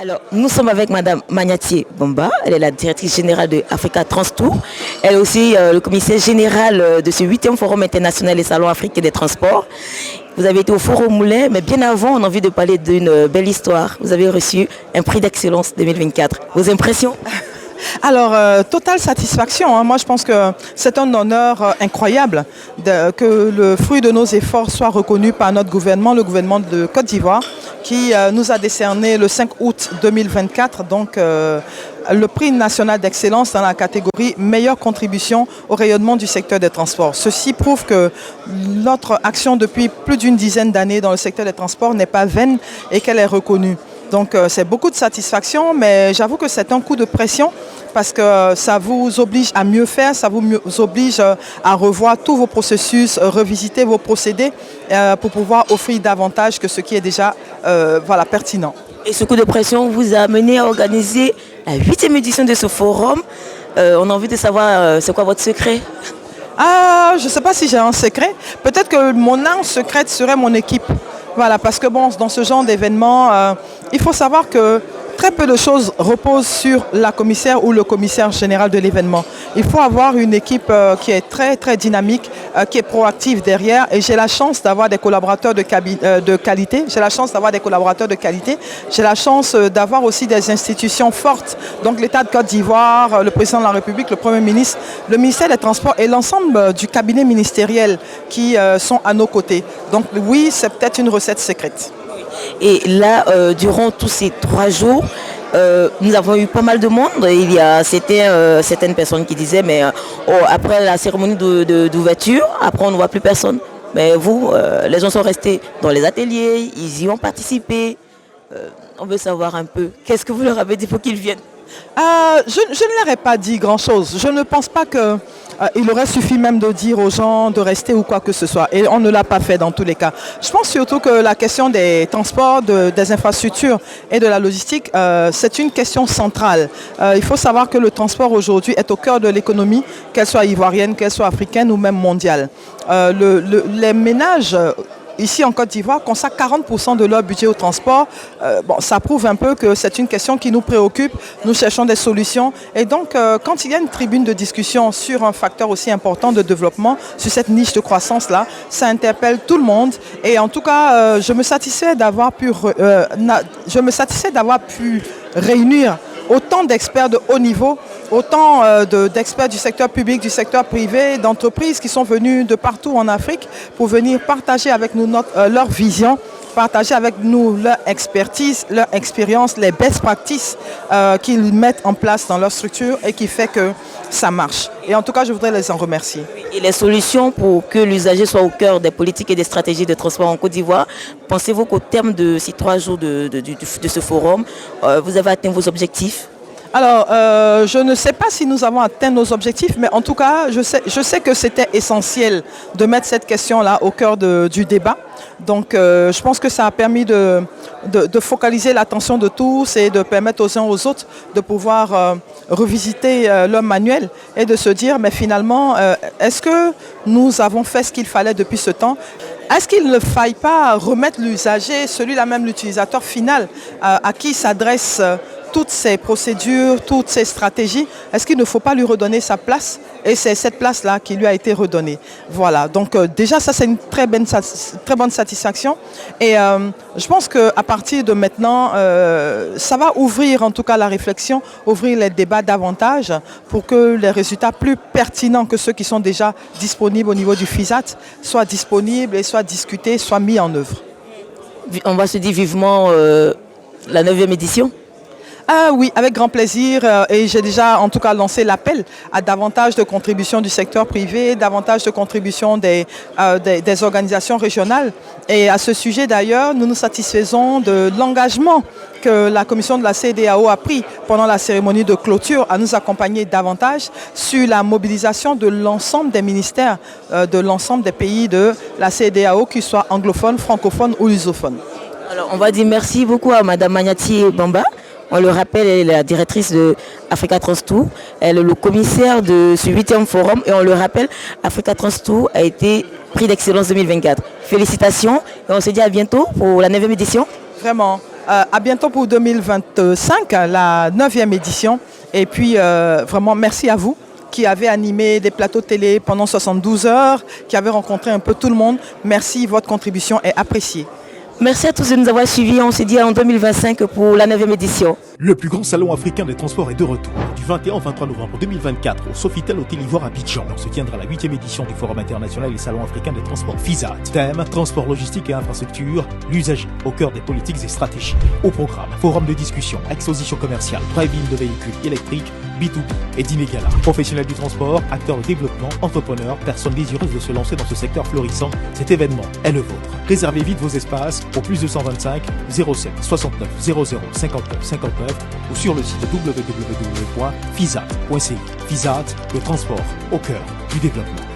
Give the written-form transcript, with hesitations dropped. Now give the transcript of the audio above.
Alors, nous sommes avec Madame Magnatier Bamba. Elle est la directrice générale de Africa Trans Tour. Elle est aussi le commissaire général de ce 8e Forum international des salons africains des transports. Vous avez été au Forum Moulin, mais bien avant, on a envie de parler d'une belle histoire. Vous avez reçu un prix d'excellence 2024. Vos impressions? Alors, totale satisfaction. Hein. Moi, je pense que c'est un honneur incroyable que le fruit de nos efforts soit reconnu par notre gouvernement, le gouvernement de Côte d'Ivoire, qui nous a décerné le 5 août 2024, donc le prix national d'excellence dans la catégorie meilleure contribution au rayonnement du secteur des transports. Ceci prouve que notre action depuis plus d'une dizaine d'années dans le secteur des transports n'est pas vaine et qu'elle est reconnue. Donc c'est beaucoup de satisfaction, mais j'avoue que c'est un coup de pression parce que ça vous oblige à mieux faire, ça vous oblige à revoir tous vos processus, revisiter vos procédés pour pouvoir offrir davantage que ce qui est déjà pertinent. Et ce coup de pression vous a amené à organiser la 8e édition de ce forum. On a envie de savoir c'est quoi votre secret? Je ne sais pas si j'ai un secret. Peut-être que mon arme secrète serait mon équipe. Voilà, parce que bon, dans ce genre d'événement, il faut savoir que très peu de choses reposent sur la commissaire ou le commissaire général de l'événement. Il faut avoir une équipe qui est très très dynamique, qui est proactive derrière. Et j'ai la chance d'avoir des collaborateurs de qualité. J'ai la chance d'avoir des collaborateurs de qualité. J'ai la chance d'avoir aussi des institutions fortes. Donc l'État de Côte d'Ivoire, le président de la République, le Premier ministre, le ministère des Transports et l'ensemble du cabinet ministériel qui sont à nos côtés. Donc oui, c'est peut-être une recette secrète. Et là, durant tous ces 3 jours, nous avons eu pas mal de monde. C'était certaines personnes qui disaient, mais après la cérémonie d'ouverture, après on ne voit plus personne. Mais vous, les gens sont restés dans les ateliers, ils y ont participé. On veut savoir un peu, qu'est-ce que vous leur avez dit pour qu'ils viennent? Je ne leur ai pas dit grand-chose. Je ne pense pas qu'il aurait suffi même de dire aux gens de rester ou quoi que ce soit. Et on ne l'a pas fait dans tous les cas. Je pense surtout que la question des transports, des infrastructures et de la logistique, c'est une question centrale. Il faut savoir que le transport aujourd'hui est au cœur de l'économie, qu'elle soit ivoirienne, qu'elle soit africaine ou même mondiale. Les ménages ici en Côte d'Ivoire consacrent 40% de leur budget au transport. Ça prouve un peu que c'est une question qui nous préoccupe. Nous cherchons des solutions. Et donc, quand il y a une tribune de discussion sur un facteur aussi important de développement, sur cette niche de croissance-là, ça interpelle tout le monde. Et en tout cas, je me satisfais d'avoir pu réunir autant d'experts de haut niveau, autant d'experts du secteur public, du secteur privé, d'entreprises qui sont venus de partout en Afrique pour venir partager avec nous leur vision, partager avec nous leur expertise, leur expérience, les best practices qu'ils mettent en place dans leur structure et qui fait que ça marche. Et en tout cas, je voudrais les en remercier. Et les solutions pour que l'usager soit au cœur des politiques et des stratégies de transport en Côte d'Ivoire, pensez-vous qu'au terme de ces 3 jours de ce forum, vous avez atteint vos objectifs? Alors, je ne sais pas si nous avons atteint nos objectifs, mais en tout cas, je sais que c'était essentiel de mettre cette question-là au cœur du débat. Donc, je pense que ça a permis de focaliser l'attention de tous et de permettre aux uns aux autres de pouvoir revisiter leur manuel et de se dire, mais finalement, est-ce que nous avons fait ce qu'il fallait depuis ce temps? Est-ce qu'il ne faille pas remettre l'usager, celui-là même l'utilisateur final, à qui s'adresse toutes ces procédures, toutes ces stratégies, est-ce qu'il ne faut pas lui redonner sa place? Et c'est cette place-là qui lui a été redonnée. Voilà, donc déjà ça c'est une très bonne satisfaction. Et je pense qu'à partir de maintenant, ça va ouvrir en tout cas la réflexion, ouvrir les débats davantage pour que les résultats plus pertinents que ceux qui sont déjà disponibles au niveau du FISAT soient disponibles et soient discutés, soient mis en œuvre. On va se dire vivement la 9e édition. Oui, avec grand plaisir. Et j'ai déjà en tout cas lancé l'appel à davantage de contributions du secteur privé, davantage de contributions des organisations régionales. Et à ce sujet d'ailleurs, nous nous satisfaisons de l'engagement que la commission de la CEDEAO a pris pendant la cérémonie de clôture à nous accompagner davantage sur la mobilisation de l'ensemble des ministères, de l'ensemble des pays de la CEDEAO, qu'ils soient anglophones, francophones ou lusophones. Alors on va dire merci beaucoup à Madame Magnatier Bamba. On le rappelle, elle est la directrice de Africa Trans Tour. Elle est le commissaire de ce 8e forum. Et on le rappelle, Africa Trans Tour a été prix d'excellence 2024. Félicitations et on se dit à bientôt pour la 9e édition. Vraiment. À bientôt pour 2025, la 9e édition. Et puis, vraiment, merci à vous qui avez animé des plateaux télé pendant 72 heures, qui avez rencontré un peu tout le monde. Merci, votre contribution est appréciée. Merci à tous de nous avoir suivis. On se dit en 2025 pour la 9e édition. Le plus grand salon africain des transports est de retour. Du 21 au 23 novembre 2024 au Sofitel Hôtel Ivoire à Abidjan se tiendra la 8e édition du Forum international et salon africain des transports FISAT. Thème, transport logistique et infrastructure, l'usager au cœur des politiques et stratégies. Au programme, forum de discussion, exposition commerciale, drive-in de véhicules électriques, B2B et dîner gala. Professionnels du transport, acteurs de développement, entrepreneurs, personnes désireuses de se lancer dans ce secteur florissant, cet événement est le vôtre. Réservez vite vos espaces au plus 225 07 69 00 59 59 ou sur le site www.fisat.ci. FISAT, le transport au cœur du développement.